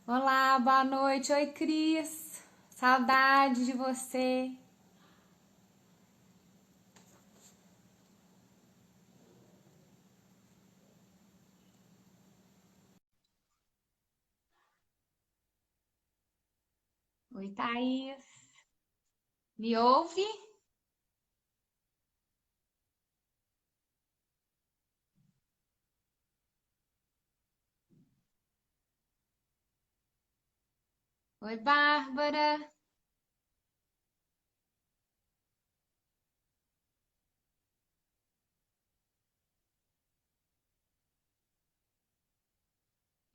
Olá, boa noite. Oi, Cris. Saudade de você. Oi, Thaís. Me ouve? Oi, Bárbara.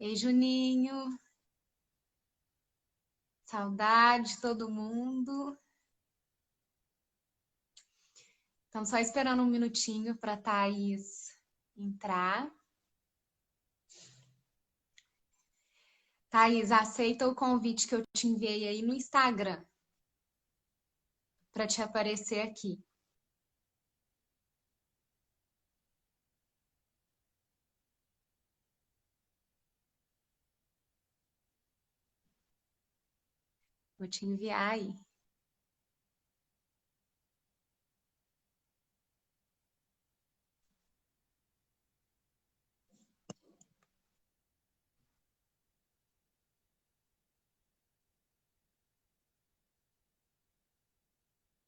Ei, Juninho. Saudade de todo mundo. Estamos só esperando um minutinho para Thaís entrar. Thaís, aceita o convite que eu te enviei aí no Instagram para te aparecer aqui. Vou te enviar aí.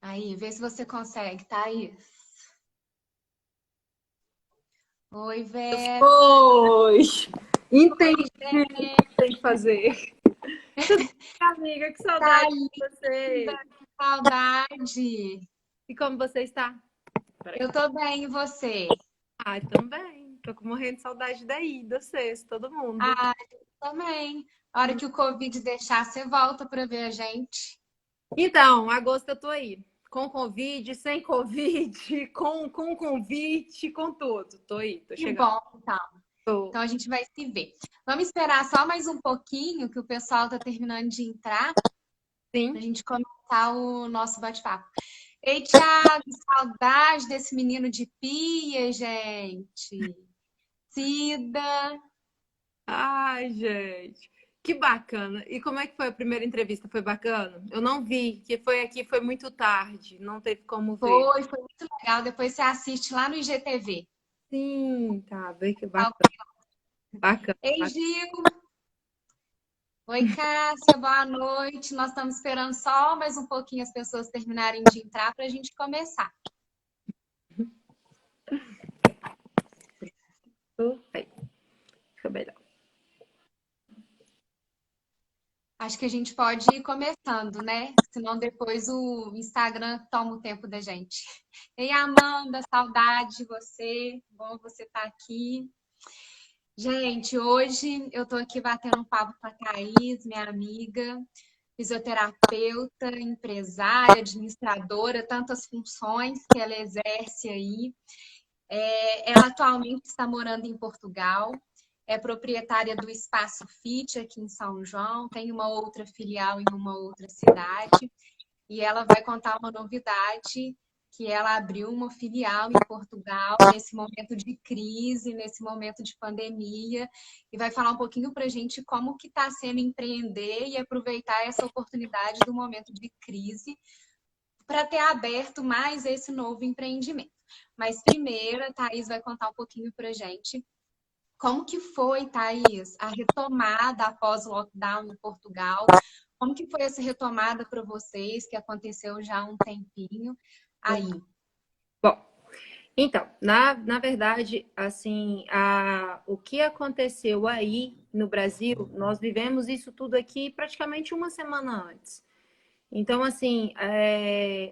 Aí, vê se você consegue, Thaís. Oi, Vera. Oi! Oi, Entendi o que Vera. tem que fazer. Tudo bem, amiga? Que saudade Thaís, de você. que saudade. E como você está? Peraí. Eu tô bem, e você? Ah, também. Tô morrendo de saudade daí, de vocês, todo mundo. Ah, eu também. A hora que o Covid deixar, você volta para ver a gente. Então, agosto eu tô aí. Com Covid, sem Covid, com convite, com tudo. Tô aí, tô Que chegando. bom, então. Tô. Então a gente vai se ver. Vamos esperar só mais um pouquinho, que o pessoal tá terminando de entrar, pra Sim. gente começar o nosso bate-papo. Ei, Thiago, saudade desse menino de pia, gente. Cida. Ai, gente. Que bacana. E como é que foi a primeira entrevista? Foi bacana? Eu não vi, que foi aqui, foi muito tarde, não teve como ver. Foi muito legal. Depois você assiste lá no IGTV. Sim, tá, bem que Tá? bacana, bacana, Ei, bacana. Gil. Oi, Cássia, boa noite. Nós estamos esperando só mais um pouquinho as pessoas terminarem de entrar para a gente começar. Aí, fica melhor. Acho que a gente pode ir começando, né? Senão depois o Instagram toma o tempo da gente. Ei, Amanda, saudade de você. Bom você estar aqui. Gente, hoje eu estou aqui batendo um papo com a Thaís, minha amiga, fisioterapeuta, empresária, administradora, tantas funções que ela exerce aí. Ela atualmente está morando em Portugal, é proprietária do Espaço Fit aqui em São João, tem uma outra filial em uma outra cidade, e ela vai contar uma novidade que ela abriu uma filial em Portugal nesse momento de crise, nesse momento de pandemia, e vai falar um pouquinho para a gente como que está sendo empreender e aproveitar essa oportunidade do momento de crise para ter aberto mais esse novo empreendimento. Mas primeiro, a Thaís vai contar um pouquinho para a gente como que foi, Thaís, a retomada após o lockdown em Portugal. Como que foi essa retomada para vocês, que aconteceu já há um tempinho aí? Bom, então, na verdade, assim, o que aconteceu aí no Brasil, nós vivemos isso tudo aqui praticamente uma semana antes. Então, assim,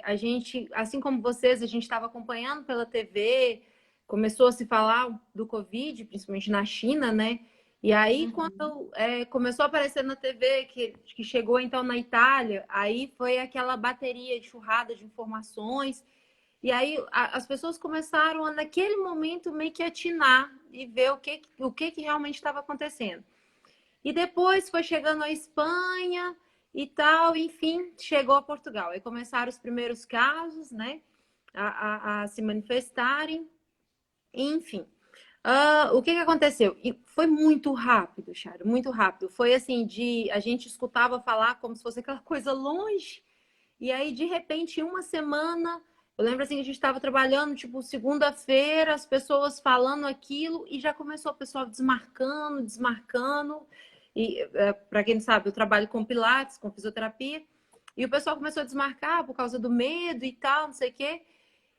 a gente, assim como vocês, a gente estava acompanhando pela TV, começou a se falar do Covid, principalmente na China, né? E aí, Uhum. quando começou a aparecer na TV, que chegou então na Itália, aí foi aquela bateria de churrada de informações. E aí as pessoas começaram a, naquele momento, meio que atinar e ver o que realmente estava acontecendo. E depois foi chegando a Espanha e tal, enfim, chegou a Portugal. Aí começaram os primeiros casos, né, a se manifestarem, enfim. O que que aconteceu? E foi muito rápido, Chara, muito rápido. Foi assim, a gente escutava falar como se fosse aquela coisa longe, e aí, de repente, em uma semana, eu lembro assim que a gente estava trabalhando, tipo, segunda-feira, as pessoas falando aquilo, e já começou o pessoal desmarcando, desmarcando. E, para quem não sabe, eu trabalho com Pilates, com fisioterapia, e o pessoal começou a desmarcar por causa do medo e tal, não sei o quê.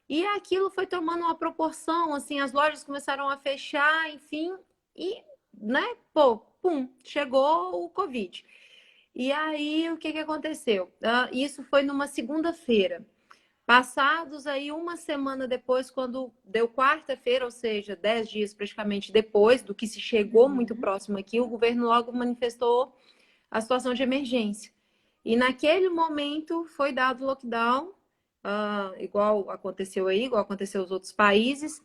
E aquilo foi tomando uma proporção, assim, as lojas começaram a fechar, enfim, e, né, pô, pum, chegou o Covid. E aí, o que que aconteceu? Isso foi numa segunda-feira. Passados aí uma semana depois, quando deu quarta-feira, ou seja, 10 dias praticamente depois do que se chegou muito Uhum. próximo aqui, o governo logo manifestou a situação de emergência. E naquele momento foi dado lockdown, igual aconteceu aí, igual aconteceu nos outros países,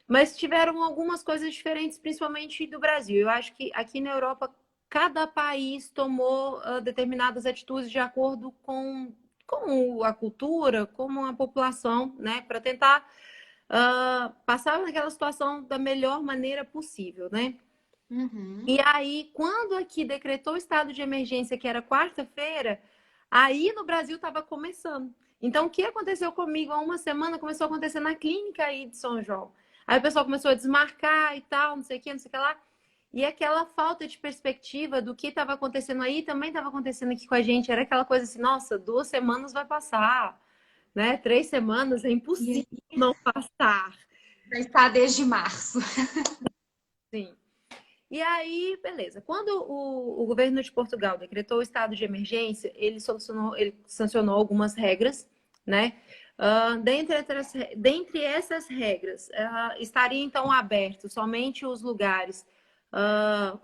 mas tiveram algumas coisas diferentes, principalmente do Brasil. Eu acho que aqui na Europa, cada país tomou determinadas atitudes de acordo com a cultura, como a população, né, para tentar passar naquela situação da melhor maneira possível, né? Uhum. E aí, quando aqui decretou o estado de emergência, que era quarta-feira, aí no Brasil estava começando. Então, o que aconteceu comigo há uma semana começou a acontecer na clínica aí de São João. Aí o pessoal começou a desmarcar e tal, não sei o que, não sei o que lá. E aquela falta de perspectiva do que estava acontecendo aí também estava acontecendo aqui com a gente. Era aquela coisa assim, nossa, 2 semanas vai passar, né? 3 semanas é E impossível aí, não passar. já está desde março. Sim. E aí, beleza. Quando o governo de Portugal decretou o estado de emergência, ele sancionou algumas regras, né? Dentre essas regras, estaria então aberto somente os lugares,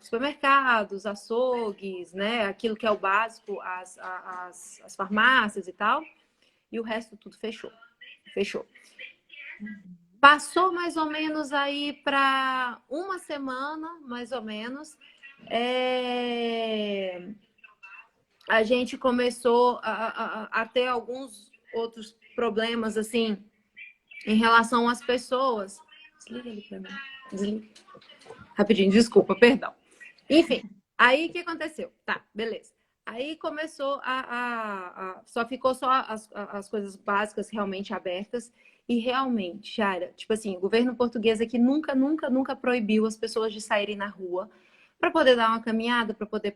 supermercados, açougues, né? Aquilo que é o básico, as farmácias e tal, e o resto tudo fechou. Fechou. Passou mais ou menos aí para uma semana, mais ou menos. é, a gente começou a ter alguns outros problemas, assim, em relação às pessoas. Desliga ele para mim. Desliga. Rapidinho, desculpa, perdão. Enfim, aí o que aconteceu? Tá, beleza. Aí começou só ficou só as coisas básicas realmente abertas. E realmente, Chara, tipo assim, o governo português aqui nunca, nunca, nunca proibiu as pessoas de saírem na rua para poder dar uma caminhada, para poder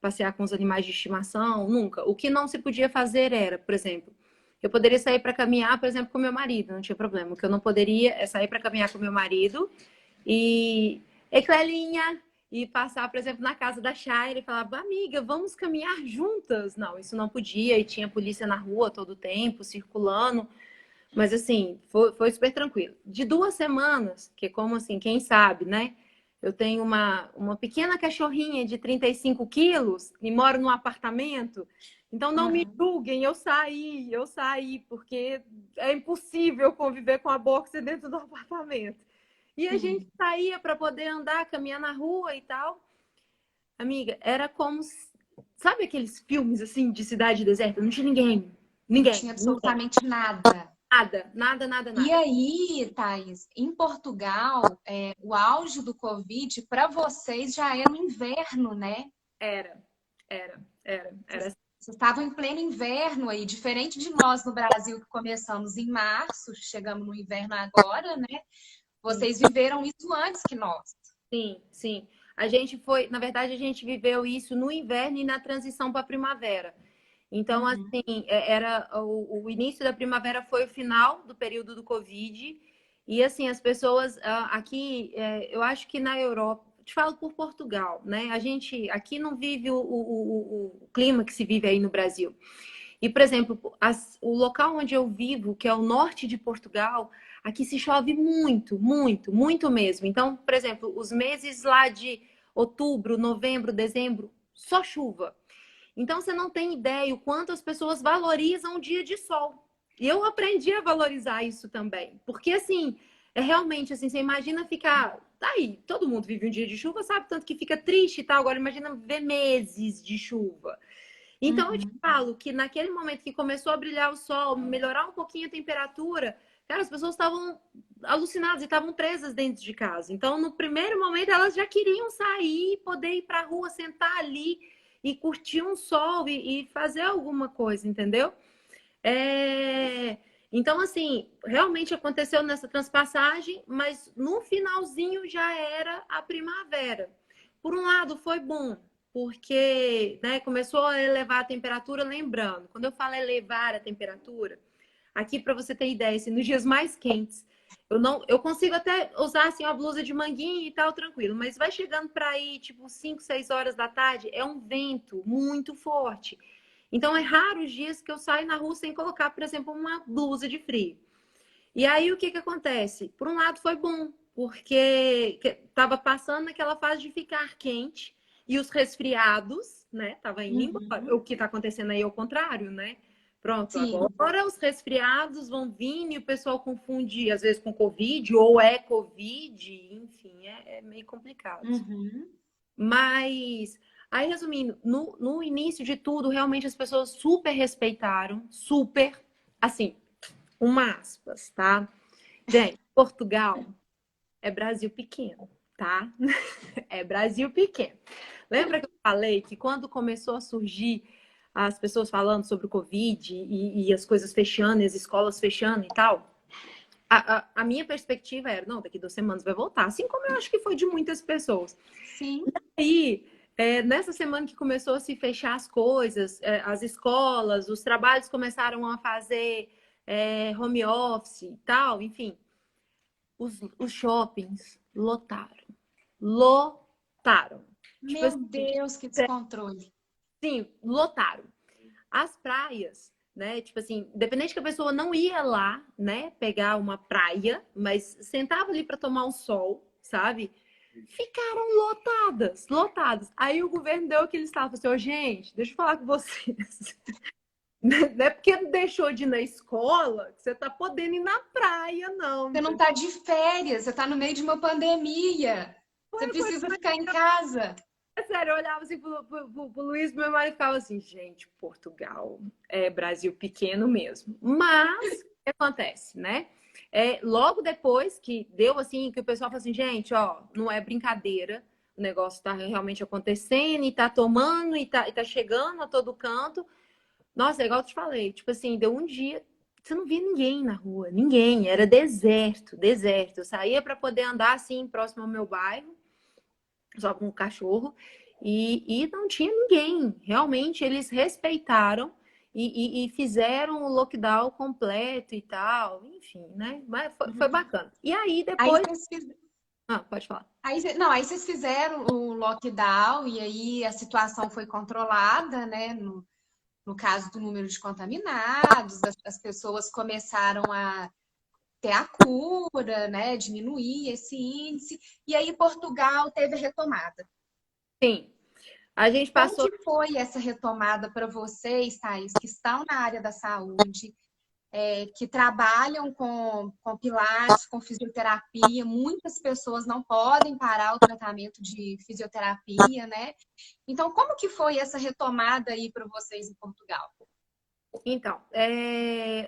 passear com os animais de estimação, nunca. O que não se podia fazer era, por exemplo, eu poderia sair para caminhar, por exemplo, com meu marido, não tinha problema. O que eu não poderia é sair para caminhar com meu marido e Eclelinha, e passar, por exemplo, na casa da Shaira e falar, amiga, vamos caminhar juntas. Não, isso não podia, e tinha polícia na rua todo o tempo, circulando. Mas assim, foi super tranquilo. De 2 semanas, que como assim, quem sabe, né? Eu tenho uma pequena cachorrinha de 35 quilos e moro num apartamento. Então não me Uhum. julguem, eu saí, porque é impossível conviver com a boxe dentro do apartamento. E a gente Sim. saía para poder andar, caminhar na rua e tal. Amiga, era como. Sabe aqueles filmes assim de cidade deserta? Não tinha ninguém. Não Ninguém. tinha Ninguém. absolutamente nada. Nada, nada, nada, E nada. aí, Thaís, em Portugal, o auge do Covid para vocês já era no inverno, né? Era, era. Vocês estavam em pleno inverno aí, diferente de nós no Brasil, que começamos em março, chegamos no inverno agora, né? Sim, Vocês viveram isso antes que nós. sim, sim. A gente foi, na verdade, a gente viveu isso no inverno e na transição para a primavera. Então, Uhum. assim, era o início da primavera foi o final do período do Covid. E assim, as pessoas aqui, eu acho que na Europa, te falo por Portugal, né? A gente aqui não vive o clima que se vive aí no Brasil. E, por exemplo, o local onde eu vivo, que é o norte de Portugal, aqui se chove muito, muito, muito mesmo. Então, por exemplo, os meses lá de outubro, novembro, dezembro, só chuva. Então, você não tem ideia o quanto as pessoas valorizam o dia de sol. E eu aprendi a valorizar isso também. Porque, assim, é realmente assim, você imagina ficar. Tá aí, todo mundo vive um dia de chuva, sabe? Tanto que fica triste e tal. Agora, imagina ver meses de chuva. Então, eu te Uhum. falo que naquele momento que começou a brilhar o sol, melhorar um pouquinho a temperatura, Cara, as pessoas estavam alucinadas e estavam presas dentro de casa. Então, no primeiro momento, elas já queriam sair, poder ir para a rua, sentar ali e curtir um sol e fazer alguma coisa, entendeu? É... Então, assim, realmente aconteceu nessa transpassagem, mas no finalzinho já era a primavera. Por um lado, foi bom, porque né, começou a elevar a temperatura, lembrando, quando eu falo elevar a temperatura, aqui para você ter ideia, assim, nos dias mais quentes, eu consigo até usar assim uma blusa de manguinha e tal, tranquilo, mas vai chegando para aí, tipo 5, 6 horas da tarde, é um vento muito forte. Então é raro os dias que eu saio na rua sem colocar, por exemplo, uma blusa de frio. E aí o que que acontece? Por um lado foi bom, porque estava passando aquela fase de ficar quente e os resfriados, né, tava indo embora. Uhum. O que está acontecendo aí é o contrário, né? Pronto, Sim. agora os resfriados vão vir e o pessoal confunde às vezes com Covid ou é Covid, enfim, é meio complicado. Uhum. Mas, aí resumindo, no início de tudo, realmente as pessoas super respeitaram, super, assim, uma aspas, tá? Gente, Portugal é Brasil pequeno, tá? É Brasil pequeno. Lembra que eu falei que quando começou a surgir as pessoas falando sobre o Covid e as coisas fechando, e as escolas fechando e tal? A minha perspectiva era, não, daqui 2 semanas vai voltar. Assim como eu acho que foi de muitas pessoas. Sim. Aí, nessa semana que começou a se fechar as coisas, as escolas, os trabalhos começaram a fazer home office e tal, enfim, os shoppings lotaram. Lotaram. Tipo Meu assim, Deus, que descontrole. sim, lotaram. As praias, né? Tipo assim, independente que a pessoa não ia lá, né, pegar uma praia, mas sentava ali para tomar um sol, sabe? Ficaram lotadas, lotadas. Aí o governo deu aquele estalo, falou assim, ô, gente, deixa eu falar com vocês. Não é porque não deixou de ir na escola que você tá podendo ir na praia, não. Você não está de férias, você está no meio de uma pandemia. Você precisa ficar em casa. É sério, eu olhava assim pro Luiz, meu marido ficava assim, gente, Portugal é Brasil pequeno mesmo. Mas, o que acontece, né? Logo depois que deu assim, que o pessoal falou assim, gente, ó, não é brincadeira, o negócio tá realmente acontecendo e tá tomando e tá chegando a todo canto. Nossa, é igual eu te falei, tipo assim, deu um dia, você não via ninguém na rua, ninguém, era deserto, deserto. Eu saía para poder andar assim, próximo ao meu bairro, só com um cachorro, e não tinha ninguém. Realmente, eles respeitaram e fizeram o lockdown completo e tal, enfim, né? Mas foi Uhum. bacana. E aí, Aí depois. vocês, Ah, pode falar. não, aí vocês fizeram o lockdown e aí a situação foi controlada, né? No caso do número de contaminados, as pessoas começaram a ter a cura, né? Diminuir esse índice. E aí Portugal teve a retomada. Sim, a gente Como passou. que foi essa retomada para vocês, Thaís, que estão na área da saúde, que trabalham com pilates, com fisioterapia? Muitas pessoas não podem parar o tratamento de fisioterapia, né? Então, como que foi essa retomada aí para vocês em Portugal? Então,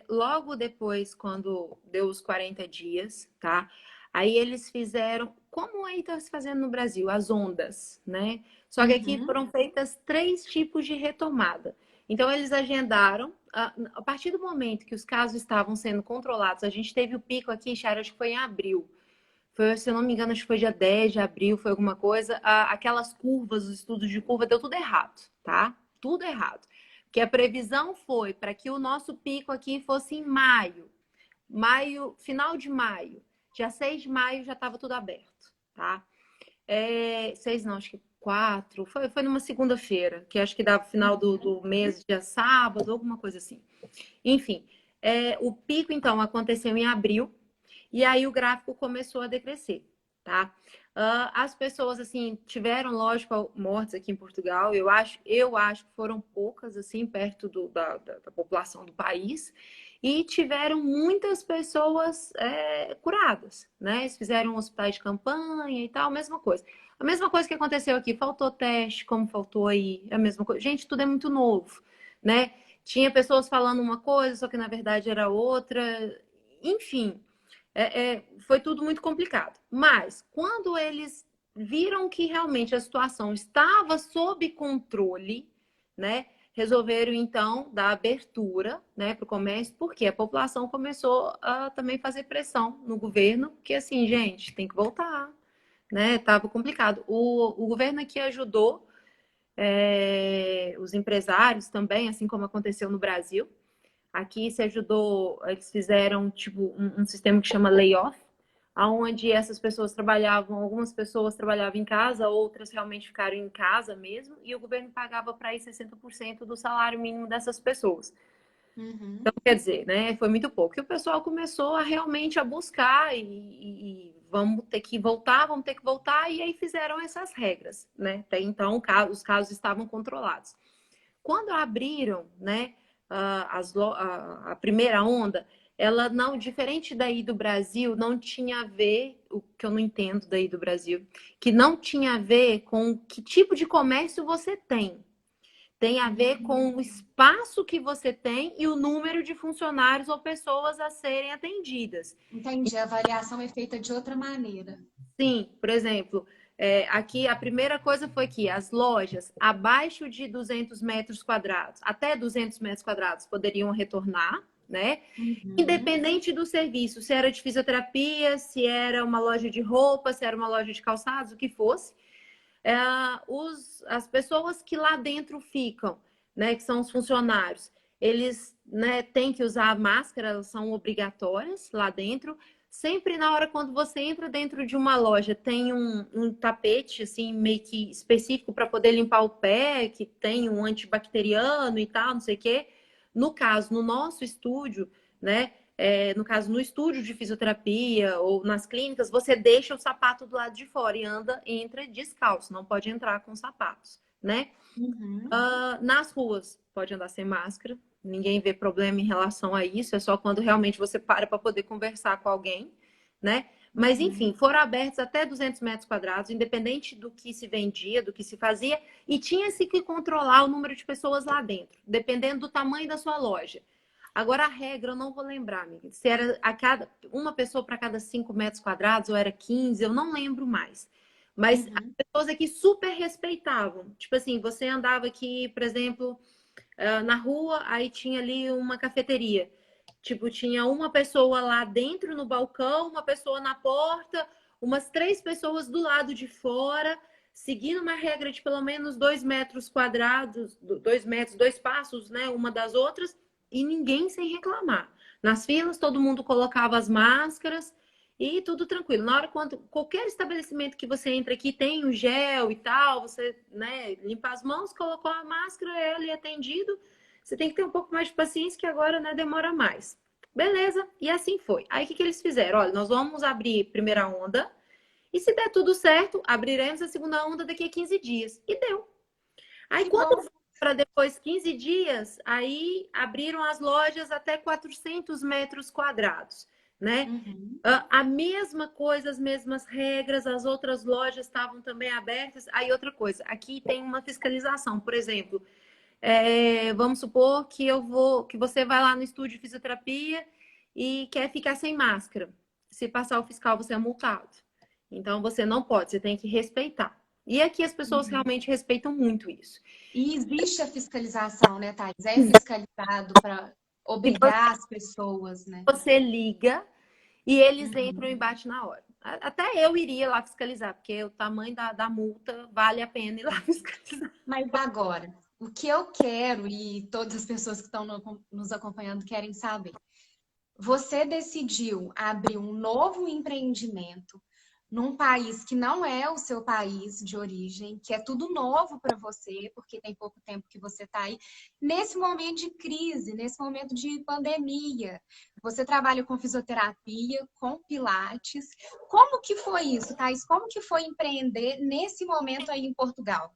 logo depois, quando deu os 40 dias, tá? Aí eles fizeram, como aí está se fazendo no Brasil, as ondas, né? Só que aqui Uhum. foram feitas 3 tipos de retomada. Então, eles agendaram, a partir do momento que os casos estavam sendo controlados, a gente teve o pico aqui, Chara, acho que foi em abril. Foi, se eu não me engano, acho que foi dia 10 de abril, foi alguma coisa. Aquelas curvas, os estudos de curva, deu tudo errado, tá? Tudo errado. Que a previsão foi para que o nosso pico aqui fosse em maio. Maio, final de maio. Dia 6 de maio já estava tudo aberto, tá? 6 não, acho que 4. Foi numa segunda-feira, que acho que dava final do mês, dia sábado, alguma coisa assim. Enfim, o pico, então, aconteceu em abril. E aí o gráfico começou a decrescer, tá? As pessoas, assim, tiveram, lógico, mortes aqui em Portugal. Eu acho que foram poucas, assim, perto da população do país. E tiveram muitas pessoas curadas, né? Eles fizeram hospitais de campanha e tal, mesma coisa. A mesma coisa que aconteceu aqui, faltou teste, como faltou aí, a mesma coisa. Gente, tudo é muito novo, né? Tinha pessoas falando uma coisa, só que na verdade era outra. enfim, foi tudo muito complicado. Mas quando eles viram que realmente a situação estava sob controle, né? Resolveram então dar abertura, né, para o comércio, porque a população começou a também fazer pressão no governo, que assim, gente, tem que voltar, né? Tava complicado. O governo aqui ajudou os empresários também, assim como aconteceu no Brasil. Aqui se ajudou, eles fizeram tipo um sistema que chama layoff, aonde essas pessoas trabalhavam, algumas pessoas trabalhavam em casa, outras realmente ficaram em casa mesmo, e o governo pagava para aí 60% do salário mínimo dessas pessoas. Uhum. Então, quer dizer, né, foi muito pouco. E o pessoal começou a realmente a buscar e vamos ter que voltar, e aí fizeram essas regras, né? Até então, os casos estavam controlados. Quando abriram, né, a primeira onda, ela não, diferente daí do Brasil, não tinha a ver, o que eu não entendo daí do Brasil, que não tinha a ver com que tipo de comércio você tem. Tem a ver com o espaço que você tem e o número de funcionários ou pessoas a serem atendidas. Entendi. A avaliação é feita de outra maneira. Sim, por exemplo, aqui a primeira coisa foi que as lojas abaixo de 200 metros quadrados, até 200 metros quadrados, poderiam retornar, né? Uhum. Independente do serviço, se era de fisioterapia, se era uma loja de roupa, se era uma loja de calçados, o que fosse. As pessoas que lá dentro ficam, né, que são os funcionários, eles, né, têm que usar máscara, elas são obrigatórias lá dentro. Sempre na hora quando você entra dentro de uma loja, tem um tapete assim meio que específico para poder limpar o pé, que tem um antibacteriano e tal, não sei o quê. No caso, no nosso estúdio, né? No caso, no estúdio de fisioterapia ou nas clínicas, você deixa o sapato do lado de fora e entra descalço, não pode entrar com sapatos, né? Uhum. Nas ruas, pode andar sem máscara, ninguém vê problema em relação a isso, é só quando realmente você para poder conversar com alguém, né? Mas, enfim, Uhum. foram abertos até 200 metros quadrados, independente do que se vendia, do que se fazia, e tinha-se que controlar o número de pessoas lá dentro, dependendo do tamanho da sua loja. Agora, a regra, eu não vou lembrar, amiga, se era uma pessoa para cada 5 metros quadrados ou era 15, eu não lembro mais. Mas as Uhum. pessoas aqui super respeitavam. Tipo assim, você andava aqui, por exemplo, na rua, aí tinha ali uma cafeteria. Tipo, tinha uma pessoa lá dentro no balcão, uma pessoa na porta, umas 3 pessoas do lado de fora, seguindo uma regra de pelo menos 2 metros quadrados, 2 metros, 2 passos, né, uma das outras, e ninguém sem reclamar. Nas filas, todo mundo colocava as máscaras e tudo tranquilo. Na hora quando qualquer estabelecimento que você entra aqui tem o gel e tal, você, né, limpa as mãos, colocou a máscara, é ali atendido. Você tem que ter um pouco mais de paciência que agora, né, demora mais. Beleza, e assim foi. Aí o que eles fizeram? Olha, nós vamos abrir primeira onda e se der tudo certo, abriremos a segunda onda daqui a 15 dias. E deu. Aí Que quando bom. foi para depois 15 dias, aí abriram as lojas até 400 metros quadrados, né? Uhum. A mesma coisa, as mesmas regras, as outras lojas estavam também abertas. Aí outra coisa, aqui tem uma fiscalização, por exemplo, vamos supor que você vai lá no estúdio de fisioterapia e quer ficar sem máscara. Se passar o fiscal, você é multado. Então você não pode, você tem que respeitar. E aqui as pessoas Uhum. realmente respeitam muito isso. E existe a fiscalização, né, Thais? É fiscalizado para E obrigar as pessoas, né? você liga e eles entram Uhum. e batem na hora. Até eu iria lá fiscalizar, porque o tamanho da multa vale a pena ir lá fiscalizar. Mas agora, o que eu quero e todas as pessoas que estão nos acompanhando querem saber. Você decidiu abrir um novo empreendimento num país que não é o seu país de origem, que é tudo novo para você, porque tem pouco tempo que você está aí, nesse momento de crise, nesse momento de pandemia. Você trabalha com fisioterapia, com pilates. Como que foi isso, Thaís? Como que foi empreender nesse momento aí em Portugal?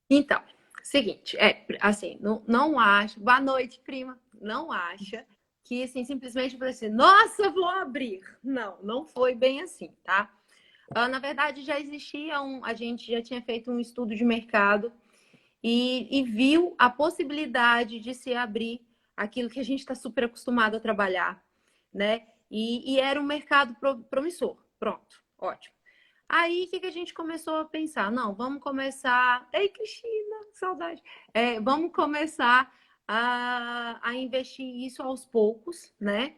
Então, seguinte, assim, não acha. Boa noite, prima. Não acha que assim, simplesmente eu falei assim, nossa, vou abrir. Não, não foi bem assim, tá? Na verdade, já existia a gente já tinha feito um estudo de mercado e viu a possibilidade de se abrir aquilo que a gente está super acostumado a trabalhar, né? E era um mercado promissor. Pronto, ótimo. Aí, o que a gente começou a pensar? Não, vamos começar... Ei, Cristina, saudade. Vamos começar a investir isso aos poucos, né?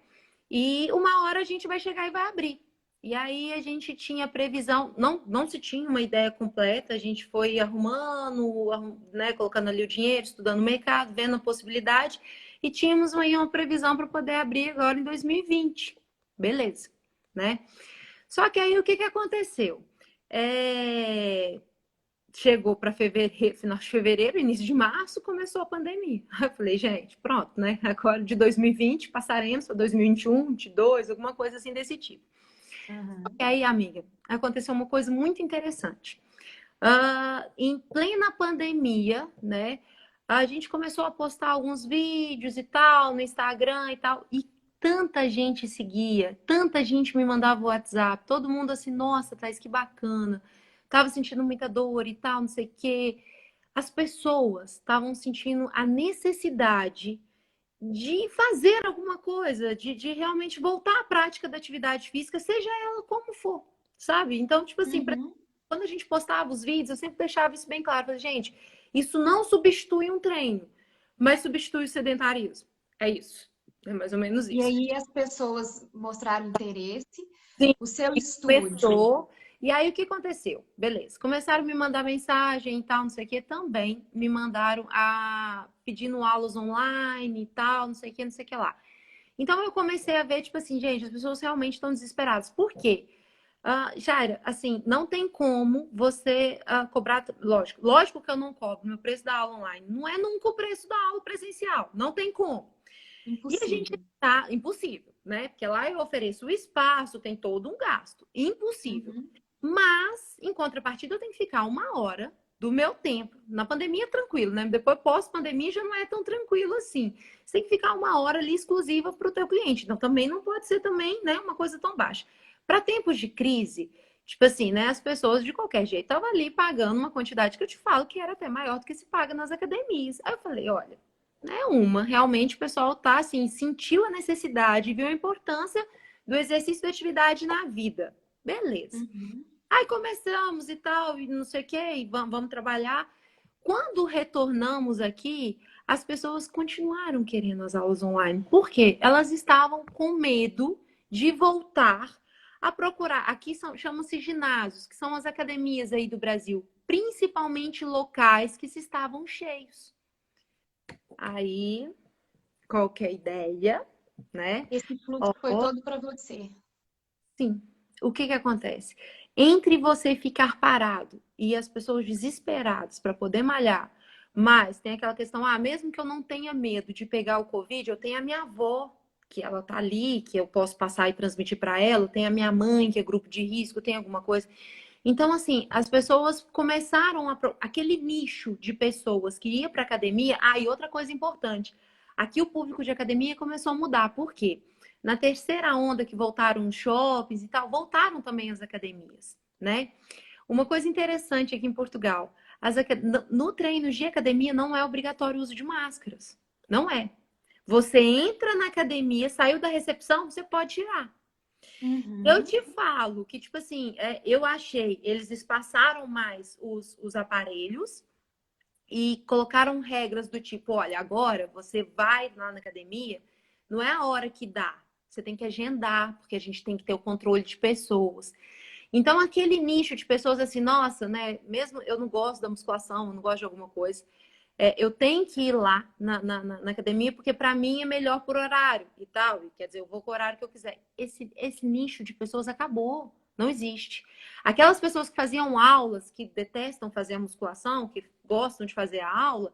E uma hora a gente vai chegar e vai abrir. E aí a gente tinha previsão, não se tinha uma ideia completa, a gente foi arrumando, né, colocando ali o dinheiro, estudando o mercado, vendo a possibilidade, e tínhamos aí uma previsão para poder abrir agora em 2020. Beleza, né? Só que aí o que aconteceu? Chegou para fevereiro, final de fevereiro, início de março, começou a pandemia. Aí eu falei, gente, pronto, né? Agora de 2020 passaremos para 2021, 2022, alguma coisa assim desse tipo. Uhum. E aí, amiga, aconteceu uma coisa muito interessante. Em plena pandemia, né? A gente começou a postar alguns vídeos e tal no Instagram e tal, e tanta gente seguia, tanta gente me mandava o WhatsApp, todo mundo assim, nossa, Thaís, que bacana. Tava sentindo muita dor e tal, não sei o quê. As pessoas estavam sentindo a necessidade de fazer alguma coisa, de realmente voltar à prática da atividade física, seja ela como for, sabe? Então, tipo assim, Uhum. quando a gente postava os vídeos, eu sempre deixava isso bem claro. Falei, gente, isso não substitui um treino, mas substitui o sedentarismo. É isso. É mais ou menos E isso. aí as pessoas mostraram interesse. Sim, O seu e estúdio. começou. E aí, o que aconteceu? Beleza. Começaram a me mandar mensagem e tal, não sei o que. Também me mandaram pedindo aulas online e tal, não sei o que, não sei o que lá. Então, eu comecei a ver, tipo assim, gente, as pessoas realmente estão desesperadas. Por quê? Jaira, assim, não tem como você cobrar. Lógico que eu não cobro meu preço da aula online. Não é nunca o preço da aula presencial. Não tem como. E a gente Impossível. tá impossível, né? Porque lá eu ofereço o espaço, tem todo um gasto. Impossível. Uhum. Mas, em contrapartida, eu tenho que ficar uma hora do meu tempo. Na pandemia, tranquilo, né? Depois, pós-pandemia, já não é tão tranquilo assim. Você tem que ficar uma hora ali exclusiva para o teu cliente. Então, também não pode ser também, né, uma coisa tão baixa. Para tempos de crise, tipo assim, né? As pessoas, de qualquer jeito, estavam ali pagando uma quantidade que eu te falo que era até maior do que se paga nas academias. Aí eu falei, olha, realmente o pessoal tá assim, sentiu a necessidade, viu a importância do exercício de atividade na vida. Beleza. Uhum. Aí começamos e tal, e não sei o quê, e vamos trabalhar. Quando retornamos aqui, as pessoas continuaram querendo as aulas online. Por quê? Elas estavam com medo de voltar a procurar. Aqui chamam-se ginásios, que são as academias aí do Brasil, principalmente locais que se estavam cheios. Aí qualquer ideia, né? Esse fluxo Ó, foi todo para você. sim. O que acontece? Entre você ficar parado e as pessoas desesperadas para poder malhar, mas tem aquela questão, mesmo que eu não tenha medo de pegar o Covid, eu tenho a minha avó, que ela tá ali, que eu posso passar e transmitir para ela, tem a minha mãe, que é grupo de risco, tem alguma coisa. Então, assim, as pessoas começaram aquele nicho de pessoas que ia para academia. E outra coisa importante, aqui o público de academia começou a mudar. Por quê? Na terceira onda que voltaram os shoppings e tal, voltaram também as academias, né? Uma coisa interessante aqui em Portugal, no treino de academia não é obrigatório o uso de máscaras. Não é. Você entra na academia, saiu da recepção, você pode tirar. Eu Uhum. te falo que, tipo assim, eu achei, eles espaçaram mais os aparelhos e colocaram regras do tipo, olha, agora você vai lá na academia, não é a hora que dá. Você tem que agendar, porque a gente tem que ter o controle de pessoas. Então, aquele nicho de pessoas assim, nossa, né? Mesmo eu não gosto da musculação, eu não gosto de alguma coisa, eu tenho que ir lá na academia, porque para mim é melhor por horário e tal. E, quer dizer, eu vou com o horário que eu quiser. Esse nicho de pessoas acabou. Não existe. Aquelas pessoas que faziam aulas, que detestam fazer a musculação, que gostam de fazer a aula,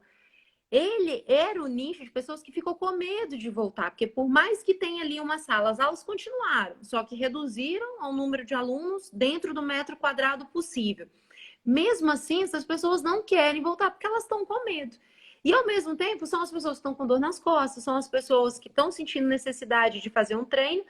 ele era o nicho de pessoas que ficou com medo de voltar, porque por mais que tenha ali uma sala, as aulas continuaram, só que reduziram ao número de alunos dentro do metro quadrado possível. Mesmo assim, essas pessoas não querem voltar porque elas estão com medo. E ao mesmo tempo, são as pessoas que estão com dor nas costas, são as pessoas que estão sentindo necessidade de fazer um treino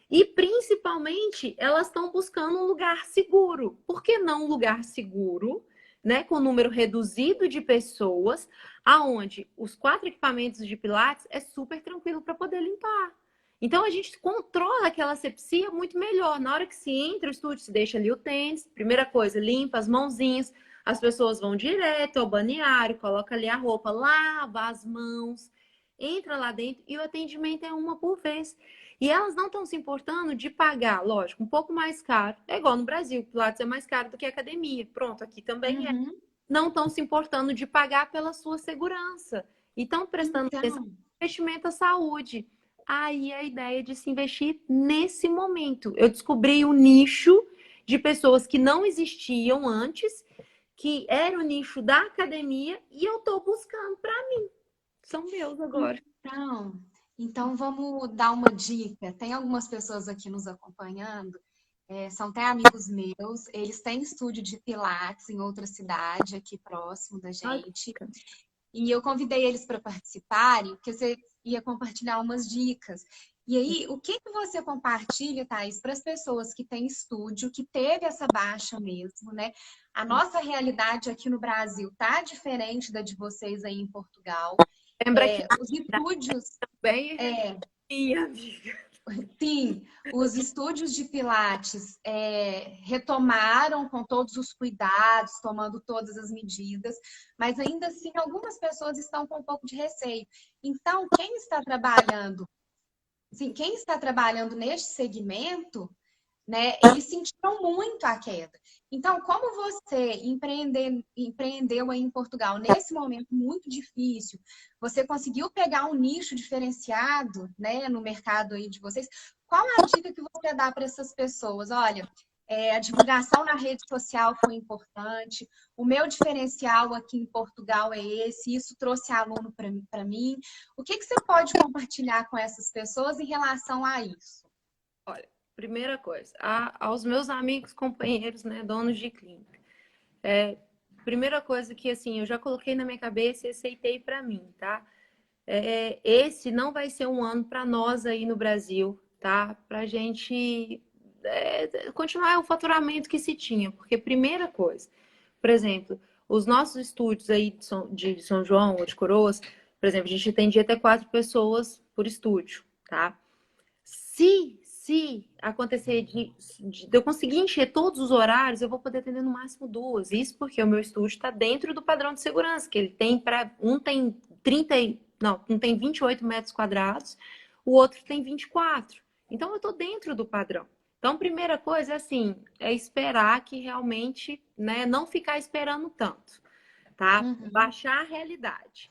e principalmente elas estão buscando um lugar seguro. Por que não um lugar seguro, né, com um número reduzido de pessoas, aonde os 4 equipamentos de Pilates é super tranquilo para poder limpar. Então, a gente controla aquela asepsia muito melhor. Na hora que se entra o estúdio, se deixa ali o tênis, primeira coisa, limpa as mãozinhas, as pessoas vão direto ao balneário, coloca ali a roupa, lava as mãos, entra lá dentro e o atendimento é uma por vez. E elas não estão se importando de pagar, lógico, um pouco mais caro. É igual no Brasil, o Pilates é mais caro do que a academia. Pronto, aqui também é. Uhum. Não estão se importando de pagar pela sua segurança. E estão prestando atenção Então, no investimento à saúde. Aí a ideia de se investir nesse momento. Eu descobri um nicho de pessoas que não existiam antes, que era o nicho da academia, e eu estou buscando para mim. São meus agora. então, então vamos dar uma dica. Tem algumas pessoas aqui nos acompanhando, são até amigos meus, eles têm estúdio de Pilates em outra cidade, aqui próximo da Olha, gente. E eu convidei eles para participarem, porque você ia compartilhar umas dicas. E aí, o que que você compartilha, Thaís, para as pessoas que têm estúdio, que teve essa baixa mesmo, né? A nossa realidade aqui no Brasil tá diferente da de vocês aí em Portugal. lembra que Os estúdios, bem é, minha amiga. sim, os estúdios de Pilates retomaram com todos os cuidados, tomando todas as medidas, mas ainda assim algumas pessoas estão com um pouco de receio. Então, quem está trabalhando neste segmento, né, eles sentiram muito a queda. Então, como você empreendeu aí em Portugal nesse momento muito difícil, você conseguiu pegar um nicho diferenciado, né, no mercado aí de vocês, qual a dica que você dá para essas pessoas? Olha, a divulgação na rede social foi importante, o meu diferencial aqui em Portugal é esse, isso trouxe aluno para mim. O que que você pode compartilhar com essas pessoas em relação a isso? Olha, primeira coisa, aos meus amigos, companheiros, né, donos de clínica. Primeira coisa que, assim, eu já coloquei na minha cabeça e aceitei para mim, tá? Esse não vai ser um ano para nós aí no Brasil, tá? Para a gente continuar o faturamento que se tinha. Porque, primeira coisa, por exemplo, os nossos estúdios aí de São João ou de Coroas, por exemplo, a gente atendia até 4 pessoas por estúdio, tá? Se acontecer de eu conseguir encher todos os horários, eu vou poder atender no máximo 2. Isso porque o meu estúdio está dentro do padrão de segurança, que ele tem para um tem 30, não, um tem 28 metros quadrados, o outro tem 24. Então eu estou dentro do padrão. Então, primeira coisa assim, é esperar que realmente, né, não ficar esperando tanto, tá? Uhum. Baixar a realidade.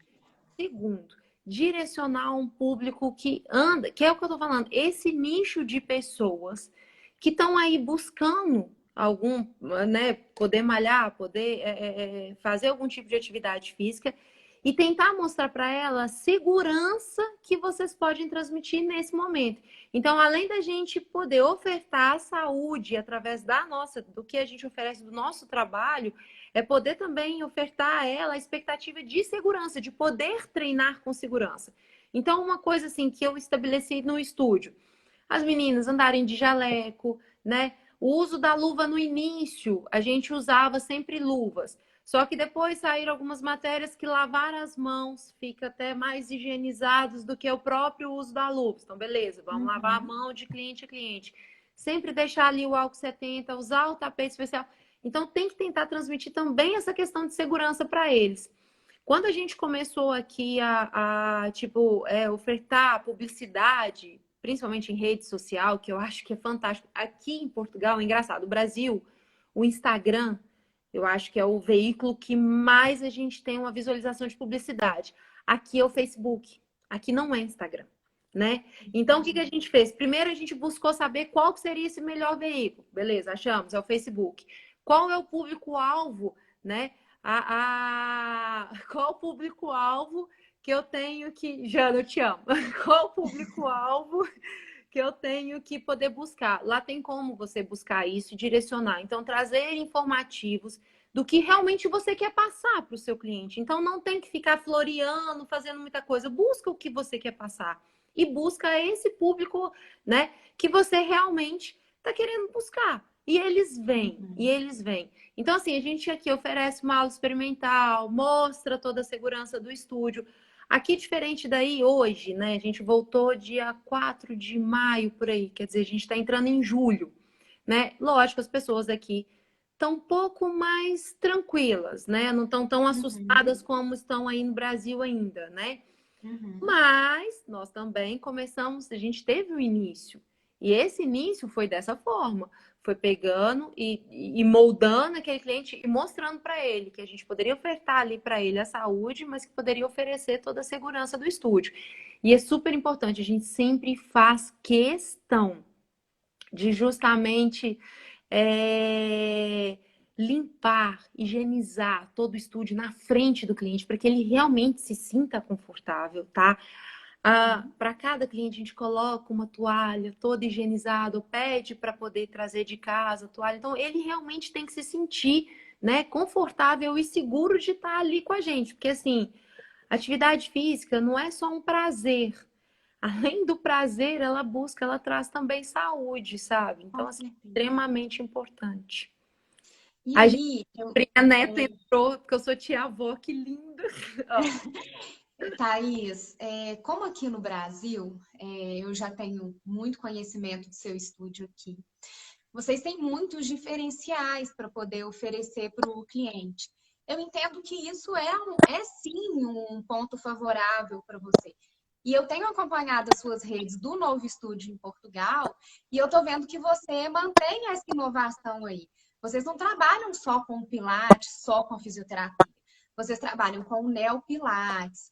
Segundo, direcionar um público que anda, que é o que eu tô falando, esse nicho de pessoas que estão aí buscando algum, né, poder malhar, poder fazer algum tipo de atividade física e tentar mostrar para ela a segurança que vocês podem transmitir nesse momento. Então, além da gente poder ofertar a saúde através do que a gente oferece do nosso trabalho, é poder também ofertar a ela a expectativa de segurança, de poder treinar com segurança. Então, uma coisa assim que eu estabeleci no estúdio, as meninas andarem de jaleco, né? O uso da luva no início, a gente usava sempre luvas. Só que depois saíram algumas matérias que lavar as mãos fica até mais higienizados do que o próprio uso da luva. Então, beleza, vamos lavar a Uhum. mão de cliente a cliente. Sempre deixar ali o álcool 70, usar o tapete especial. Então, tem que tentar transmitir também essa questão de segurança para eles. Quando a gente começou aqui tipo, ofertar publicidade, principalmente em rede social, que eu acho que é fantástico. Aqui em Portugal, é engraçado, o Brasil, o Instagram, eu acho que é o veículo que mais a gente tem uma visualização de publicidade. Aqui é o Facebook, aqui não é Instagram, né? Então, o que a gente fez? Primeiro, a gente buscou saber qual seria esse melhor veículo. Beleza, achamos, é o Facebook. Qual é o público-alvo, né? Qual o público-alvo que eu tenho que. Jana, eu te amo. Qual o público-alvo que eu tenho que poder buscar? Lá tem como você buscar isso e direcionar. Então, trazer informativos do que realmente você quer passar para o seu cliente. Então, não tem que ficar floreando, fazendo muita coisa. Busca o que você quer passar. E busca esse público, né, que você realmente está querendo buscar. E eles vêm, e Uhum. eles vêm. Então, assim, a gente aqui oferece uma aula experimental, mostra toda a segurança do estúdio. Aqui, diferente daí, hoje, né? A gente voltou dia 4 de maio, por aí. Quer dizer, a gente está entrando em julho, né? Lógico, as pessoas aqui estão um pouco mais tranquilas, né? Não estão tão Uhum. assustadas como estão aí no Brasil ainda, né? Uhum. Mas nós também começamos, a gente teve um início. E esse início foi dessa forma. Foi pegando e moldando aquele cliente e mostrando para ele que a gente poderia ofertar ali para ele a saúde, mas que poderia oferecer toda a segurança do estúdio. E é super importante, a gente sempre faz questão de justamente é, limpar, higienizar todo o estúdio na frente do cliente, para que ele realmente se sinta confortável, tá? Uhum. Para cada cliente, a gente coloca uma toalha toda higienizada, ou pede para poder trazer de casa a toalha. Então, ele realmente tem que se sentir, né, confortável e seguro de estar ali com a gente, porque assim, atividade física não é só um prazer. Além do prazer, ela busca, ela traz também saúde, sabe? Então, Com assim, certeza. extremamente importante. E A gente, aí, eu, a neta é, entrou, porque eu sou tia-avó, que linda. Ó, Thaís, como aqui no Brasil, eu já tenho muito conhecimento do seu estúdio aqui. Vocês têm muitos diferenciais para poder oferecer para o cliente. Eu entendo que isso é sim um ponto favorável para você. E eu tenho acompanhado as suas redes do novo estúdio em Portugal e eu estou vendo que você mantém essa inovação aí. Vocês não trabalham só com pilates, só com fisioterapia. Vocês trabalham com neopilates,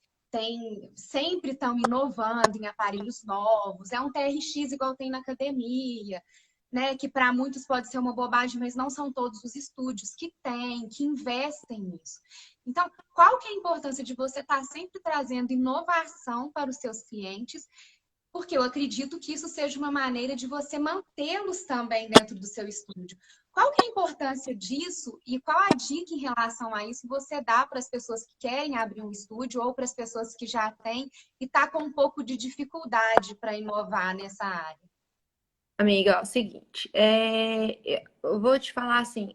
sempre estão inovando em aparelhos novos. É um TRX igual tem na academia, né, que para muitos pode ser uma bobagem, mas não são todos os estúdios que têm, que investem nisso. Então, qual que é a importância de você estar sempre trazendo inovação para os seus clientes? Porque eu acredito que isso seja uma maneira de você mantê-los também dentro do seu estúdio. Qual que é a importância disso e qual a dica em relação a isso você dá para as pessoas que querem abrir um estúdio ou para as pessoas que já têm e está com um pouco de dificuldade para inovar nessa área? amiga, ó, seguinte, eu vou te falar assim,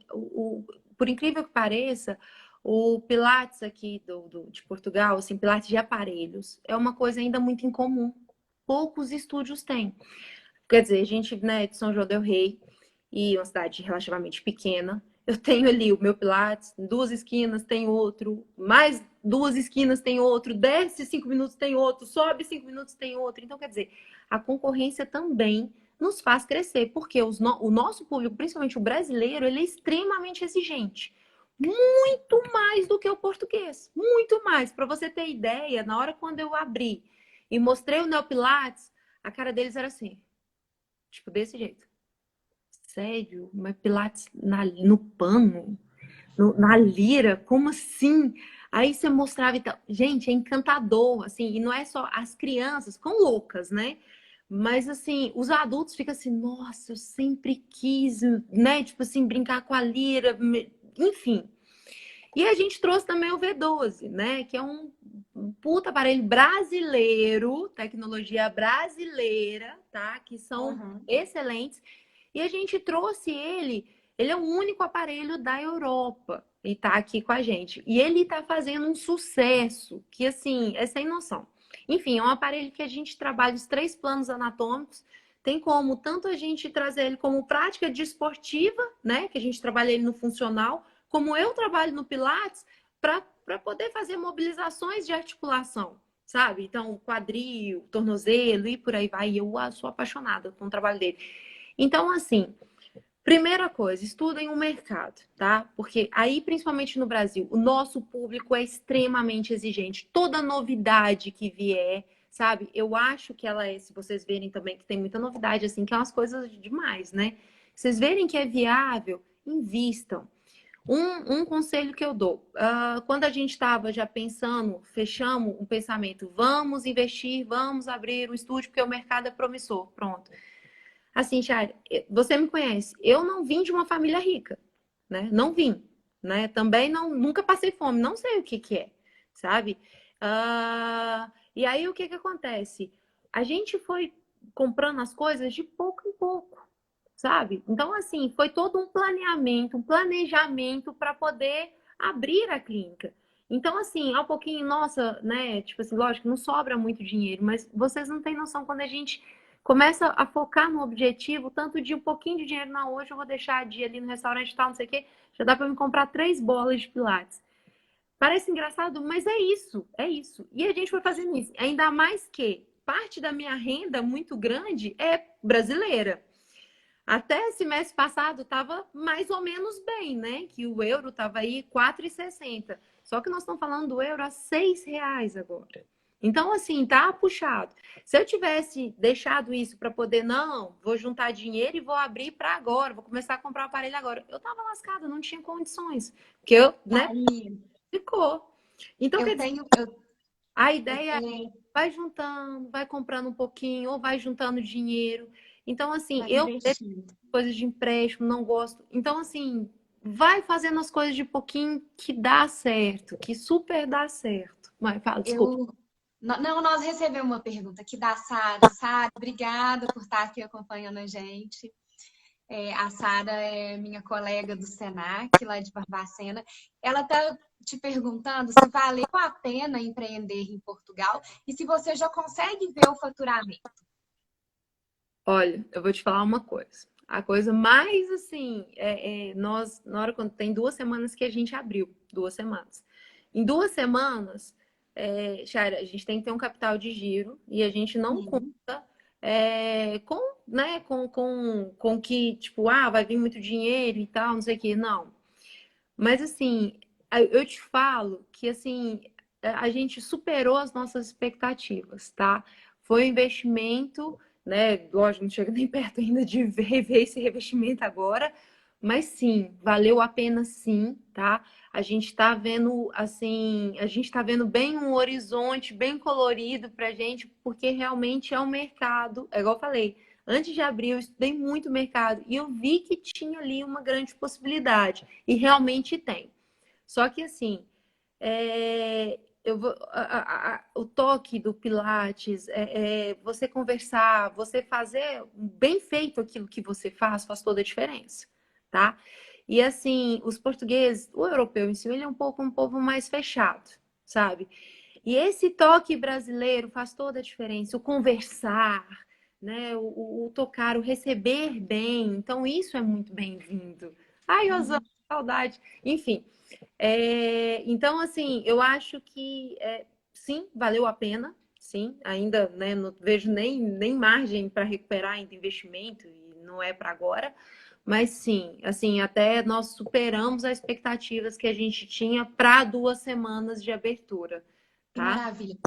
por incrível que pareça, o Pilates aqui de Portugal, assim, Pilates de aparelhos, é uma coisa ainda muito incomum. Poucos estúdios têm. Quer dizer, a gente, né, de São João del Rei, e uma cidade relativamente pequena, eu tenho ali o meu Pilates, em duas esquinas tem outro, mais duas esquinas tem outro, desce 5 minutos tem outro, sobe 5 minutos tem outro. Então, quer dizer, a concorrência também nos faz crescer, porque o nosso público, principalmente o brasileiro, ele é extremamente exigente. Muito mais do que o português. Muito mais. Para você ter ideia, na hora quando eu abri e mostrei o Neopilates, a cara deles era assim, tipo, desse jeito. Sério? Mas Pilates no pano? Na lira? Como assim? Aí você mostrava e tal. Gente, é encantador, assim, e não é só as crianças, ficam loucas, né? Mas assim, os adultos ficam assim, nossa, eu sempre quis, né? Tipo assim, brincar com a lira, enfim. E a gente trouxe também o V12, né? Que é um puta aparelho brasileiro, tecnologia brasileira, tá? Que são Uhum. excelentes. E a gente trouxe ele é o único aparelho da Europa e tá aqui com a gente. E ele tá fazendo um sucesso que, assim, é sem noção. Enfim, é um aparelho que a gente trabalha os 3 planos anatômicos. Tem como tanto a gente trazer ele como prática desportiva, né? Que a gente trabalha ele no funcional, como eu trabalho no Pilates, para poder fazer mobilizações de articulação, sabe? Então, quadril, tornozelo e por aí vai. E eu sou apaixonada com o trabalho dele. Então, assim, primeira coisa, estudem o mercado, tá? Porque aí, principalmente no Brasil, o nosso público é extremamente exigente. Toda novidade que vier, sabe? Eu acho que ela é, se vocês verem também que tem muita novidade, assim, que é umas coisas demais, né? Vocês verem que é viável, invistam. Um conselho que eu dou, quando a gente estava já pensando, fechamos um pensamento, vamos investir, vamos abrir um estúdio porque o mercado é promissor, pronto. Assim, Chay, você me conhece, eu não vim de uma família rica, né? Não vim, né? Também não, nunca passei fome, não sei o que que é, sabe? E aí o que que acontece? A gente foi comprando as coisas de pouco em pouco, sabe? Então, assim, foi todo um planeamento, um planejamento para poder abrir a clínica. Então, assim, ao pouquinho, nossa, né? Tipo assim, lógico, não sobra muito dinheiro, mas vocês não têm noção quando a gente começa a focar no objetivo, tanto de um pouquinho de dinheiro, não, hoje eu vou deixar de ir ali no restaurante e tal, não sei o quê, já dá para me comprar 3 bolas de pilates. Parece engraçado, mas é isso, é isso. E a gente foi fazendo isso. Ainda mais que parte da minha renda muito grande é brasileira. Até esse mês passado estava mais ou menos bem, né? Que o euro estava aí 4,60. Só que nós estamos falando do euro a R$ 6 agora. Então, assim, tá puxado. Se eu tivesse deixado isso para poder, não, vou juntar dinheiro e vou abrir para agora, vou começar a comprar o aparelho agora. Eu tava lascada, não tinha condições. Porque eu, né, Aí, ficou. Então, eu quer dizer, tenho, a eu ideia é tenho, vai juntando, vai comprando um pouquinho, ou vai juntando dinheiro. Então, assim, vai eu investindo. coisas de empréstimo, não gosto. Então, assim, vai fazendo as coisas de pouquinho que dá certo, que super dá certo. Mas fala, desculpa. Eu, não, nós recebemos uma pergunta aqui da Sara. Sara, obrigada por estar aqui acompanhando a gente. A Sara é minha colega do Senac, lá de Barbacena. Ela está te perguntando se valeu a pena empreender em Portugal e se você já consegue ver o faturamento. Olha, eu vou te falar uma coisa. A coisa mais assim, nós, na hora quando tem 2 semanas que a gente abriu, 2 semanas. Em 2 semanas, Shaira, a gente tem que ter um capital de giro e a gente não Sim. conta com, né, com que, tipo, vai vir muito dinheiro e tal, não sei o quê. Não. Mas assim, eu te falo que assim, a gente superou as nossas expectativas, tá? Foi um investimento, né? Lógico, não chega nem perto ainda de rever esse revestimento agora, mas sim, valeu a pena sim, tá? A gente tá vendo assim, a gente tá vendo bem um horizonte bem colorido pra gente, porque realmente é um mercado, é igual eu falei. Antes de abrir, eu estudei muito o mercado e eu vi que tinha ali uma grande possibilidade. E realmente tem. Só que assim, o toque do Pilates, você conversar, você fazer bem feito aquilo que você faz toda a diferença, tá? E assim, os portugueses, o europeu em si, ele é um povo mais fechado, sabe? E esse toque brasileiro faz toda a diferença, o conversar, né? O tocar, o receber bem. Então, isso é muito bem-vindo. Ai, Osana, Uhum. saudade. Enfim, então, assim, eu acho que sim, valeu a pena. Sim, ainda né, não vejo nem margem para recuperar ainda investimento e não é para agora. Mas sim, assim, até nós superamos as expectativas que a gente tinha para 2 semanas de abertura, Que tá? maravilha.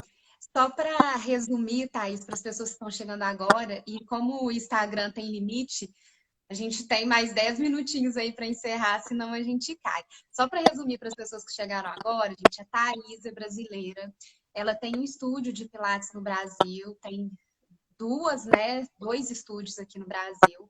Só para resumir, Thaís, para as pessoas que estão chegando agora, e como o Instagram tem limite, a gente tem mais 10 minutinhos aí para encerrar, senão a gente cai. Só para resumir para as pessoas que chegaram agora, gente, a Thaís é brasileira. Ela tem um estúdio de Pilates no Brasil, tem dois estúdios aqui no Brasil.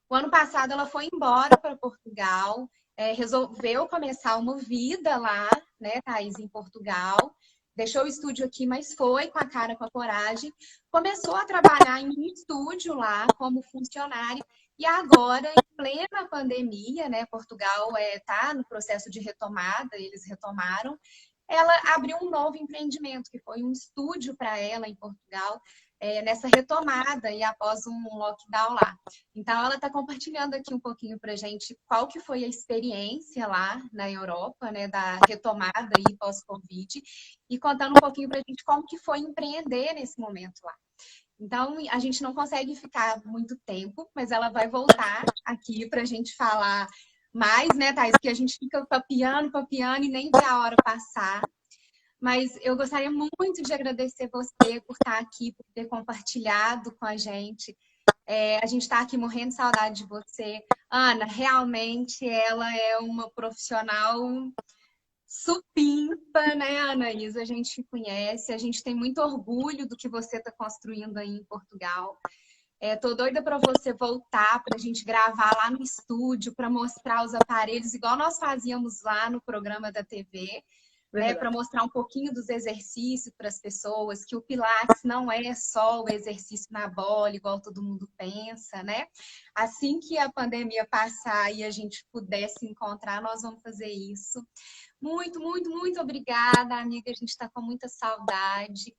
O ano passado ela foi embora para Portugal, resolveu começar uma vida lá, né, Thaís, em Portugal. Deixou o estúdio aqui, mas foi com a cara, com a coragem. Começou a trabalhar em um estúdio lá como funcionário. E agora, em plena pandemia, né, Portugal está no processo de retomada, eles retomaram. Ela abriu um novo empreendimento, que foi um estúdio para ela em Portugal, nessa retomada e após um lockdown lá. Então, ela está compartilhando aqui um pouquinho para a gente qual que foi a experiência lá na Europa, né, da retomada aí pós-Covid, e contando um pouquinho para a gente como que foi empreender nesse momento lá. Então, a gente não consegue ficar muito tempo, mas ela vai voltar aqui para a gente falar mais, né, Thais? Porque a gente fica papiando, papiando e nem vê a hora passar. Mas eu gostaria muito de agradecer você por estar aqui, por ter compartilhado com a gente. A gente está aqui morrendo de saudade de você. Ana, realmente ela é uma profissional supimpa, né, Anaísa? A gente te conhece, a gente tem muito orgulho do que você está construindo aí em Portugal. Tô doida para você voltar, para a gente gravar lá no estúdio, para mostrar os aparelhos, igual nós fazíamos lá no programa da TV. né, para Verdade. mostrar um pouquinho dos exercícios para as pessoas, que o Pilates não é só o exercício na bola, igual todo mundo pensa, né? Assim que a pandemia passar e a gente puder se encontrar, nós vamos fazer isso. Muito, muito, muito obrigada, amiga. A gente está com muita saudade.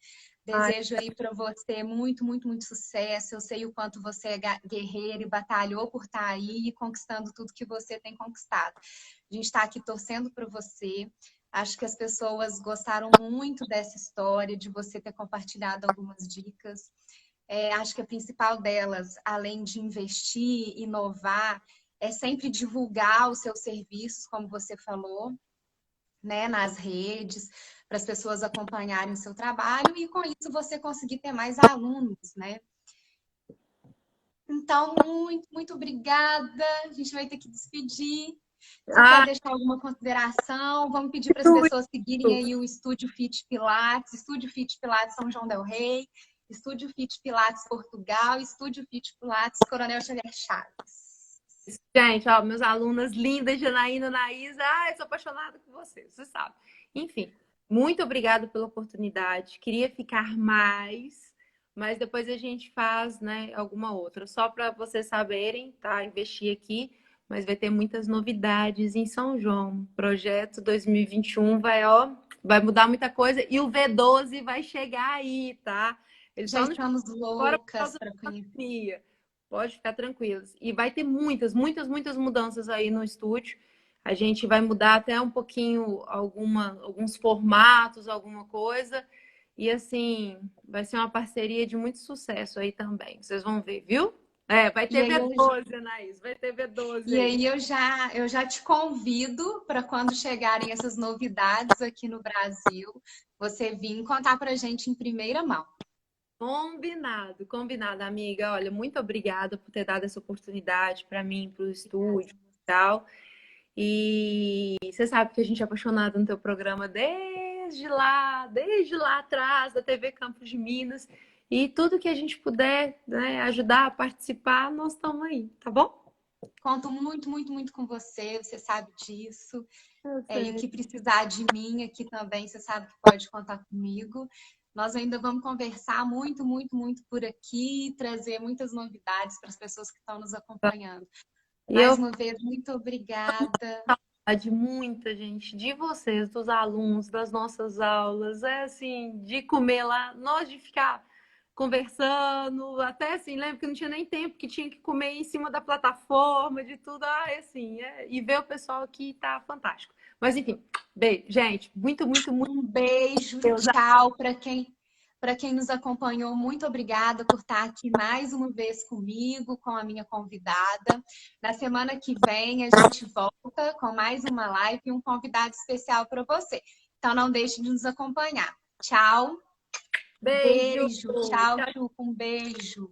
Ai, Desejo aí para você muito, muito, muito sucesso. Eu sei o quanto você é guerreira e batalhou por estar aí e conquistando tudo que você tem conquistado. A gente está aqui torcendo para você. Acho que as pessoas gostaram muito dessa história, de você ter compartilhado algumas dicas. Acho que a principal delas, além de investir, inovar, é sempre divulgar os seus serviços, como você falou, né, nas redes, para as pessoas acompanharem o seu trabalho e com isso você conseguir ter mais alunos, né? Então, muito, muito obrigada. A gente vai ter que despedir. Você quer ah, deixar alguma consideração? Vamos pedir para as tudo. pessoas seguirem aí o Estúdio Fit Pilates, Estúdio Fit Pilates São João del Rei, Estúdio Fit Pilates Portugal, Estúdio Fit Pilates Coronel Xavier Chaves. Gente, ó, meus alunas lindas, Janaína, Anaísa, eu sou apaixonada por vocês, você sabe. Enfim, muito obrigada pela oportunidade. Queria ficar mais, mas depois a gente faz, né, alguma outra. Só para vocês saberem, tá? Investir aqui, mas vai ter muitas novidades em São João. Projeto 2021 vai, ó, vai mudar muita coisa e o V12 vai chegar aí, tá? Ele Já só não estamos chegou agora por loucas causa para da conhecer. pandemia. Pode ficar tranquilos. E vai ter muitas, muitas, muitas mudanças aí no estúdio. A gente vai mudar até um pouquinho alguns formatos, alguma coisa. E assim, vai ser uma parceria de muito sucesso aí também. Vocês vão ver, viu? Vai E ter aí V12, Anaís. Vai ter V12 E aí. aí eu já te convido para quando chegarem essas novidades aqui no Brasil, você vir contar para a gente em primeira mão. Combinado, combinado, amiga. Olha, muito obrigada por ter dado essa oportunidade para mim, para o Obrigada. estúdio e tal. E você sabe que a gente é apaixonado no teu programa desde lá atrás, da TV Campos de Minas. E tudo que a gente puder, né, ajudar a participar, nós estamos aí, tá bom? Conto muito, muito, muito com você sabe disso. Eu E o sei. que precisar de mim aqui também, você sabe que pode contar comigo. Nós ainda vamos conversar muito, muito, muito por aqui, trazer muitas novidades para as pessoas que estão nos acompanhando. E Mais eu uma vez, muito obrigada. de muita gente, de vocês, dos alunos, das nossas aulas, assim, de comer lá, nós de ficar conversando, até assim, lembro que não tinha nem tempo, que tinha que comer em cima da plataforma, de tudo, assim, e ver o pessoal aqui tá fantástico. Mas enfim, beijo, gente, muito, muito, muito Um beijo, Deus. tchau para quem nos acompanhou. Muito obrigada por estar aqui mais uma vez comigo, com a minha convidada. Na semana que vem a gente volta com mais uma live e um convidado especial para você. Então não deixe de nos acompanhar. Tchau, Beijo. beijo, tchau, Chu, um beijo.